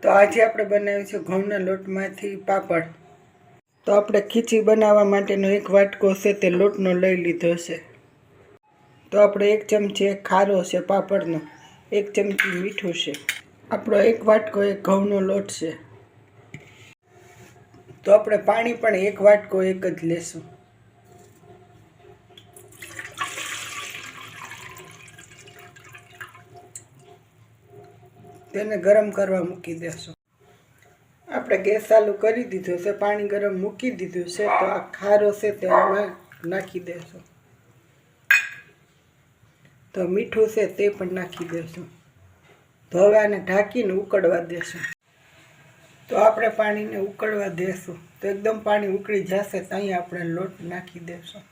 તો આજે આપણે બનાવ્યું છે ઘઉંના લોટમાંથી પાપડ। તો આપણે ખીચી બનાવવા માટેનો એક વાટકો છે તે લોટનો લઈ લીધો છે। તો આપણે 1 ચમચી ખારો છે પાપડનો, 1 ચમચી મીઠું છે। આપણો એક વાટકો એ ઘઉંનો લોટ છે। તો આપણે પાણી પણ એક વાટકો એક જ લેશું। તેને ગરમ કરવા મૂકી દેશું। આપણે ગેસ ચાલુ કરી દીધો છે, પાણી ગરમ મૂકી દીધું છે। તો આ ખારો છે તે આમાં નાખી દેશું। તો મીઠું છે તે પણ નાખી દેશું। તો હવે આને ઢાંકીને ઉકળવા દેશું। તો આપણે પાણીને ઉકળવા દેશું। તો એકદમ પાણી ઉકળી જશે તો અહીં આપણે લોટ નાખી દેશું।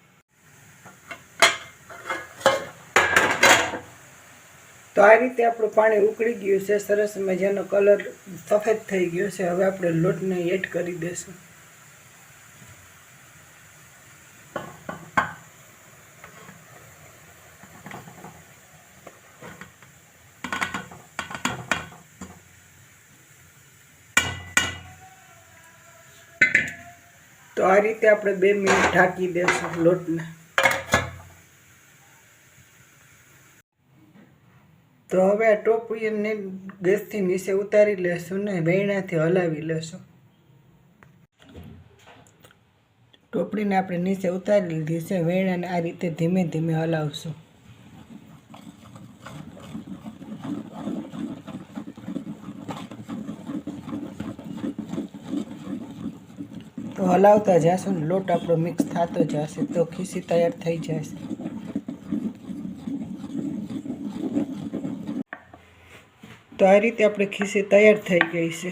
તો આ રીતે આપણું પાણી ઉકળી ગયું છે, સરસ મજાનો કલર સફેદ થઈ ગયો છે। હવે આપણે લોટને એડ કરી દેશું। તો આ રીતે આપણે 2 મિનિટ ઢાંકી દેશું લોટને। તો હવે આ ટોપલીને ગેસથી નીચે ઉતારી લેશું ને વેણાથી હલાવી લેશું। ટોપલીને આપણે નીચે ઉતારી લીધી છે, વેણાને આ રીતે ધીમે ધીમે હલાવશું। તો હલાવતા જશું ને લોટ આપણો મિક્સ થતો જશે તો ખીચી તૈયાર થઈ જશે। તો આ રીતે આપણે ખીચી તૈયાર થઈ ગઈ છે।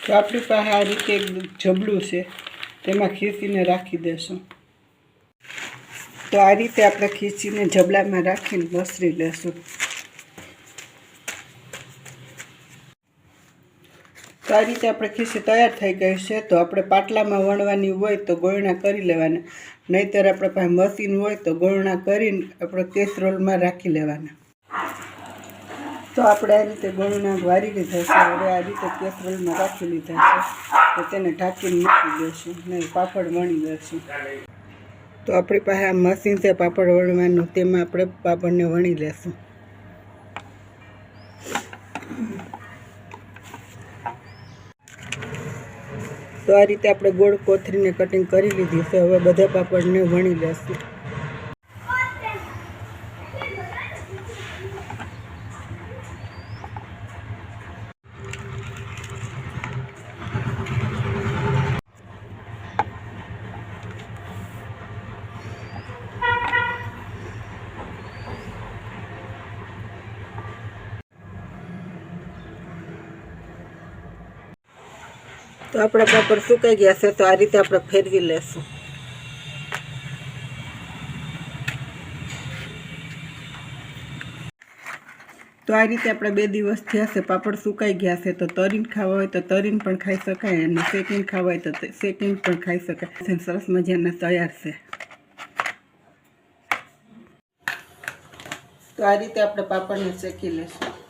તો આપણી પાસે આ રીતે એક જબલું છે, તેમાં ખીચીને રાખી દેશું। તો આ રીતે આપણે ખીચીને જબલામાં રાખીને મસરી લેશું। તો આ રીતે આપણે ખીચી તૈયાર થઈ ગઈ છે। તો આપણે પાટલામાં વણવાની હોય તો ગોળણા કરી લેવાના, નહીંતર આપણે પાસે મશીન હોય તો ગોળણા કરીને આપણે કેસરોલમાં રાખી લેવાના। તો આપણે આ રીતે ગોળણા વારી લીધા છે। હવે આ રીતે કેસરોલમાં રાખી લીધા છે, તો તેને ઢાંકીને મૂકી દઈશું નહીં પાપડ વણી દઈશું। તો આપણી પાસે આ મશીન છે પાપડ વણવાનું, તેમાં આપણે પાપડને વણી લેશું। તો આ રીતે આપણે ગોળ કોથરીને કટિંગ કરી લીધી છે। હવે બધા પાપડને વણી લેશું। તો આપણા પાપડ સુકાઈ ગયા છે, તો આ રીતે આપણે ફેરવી લેશું। તો આ રીતે આપણે 2 દિવસ થયા છે, પાપડ સુકાઈ ગયા છે। તો તરીને ખાવા હોય તો તરીને પણ ખાઈ શકાય અને શેકીને ખાવા હોય તો શેકીને પણ ખાઈ શકાય। સરસ મજાના તૈયાર છે। તો આ રીતે આપણે પાપડને શેકી લેશું।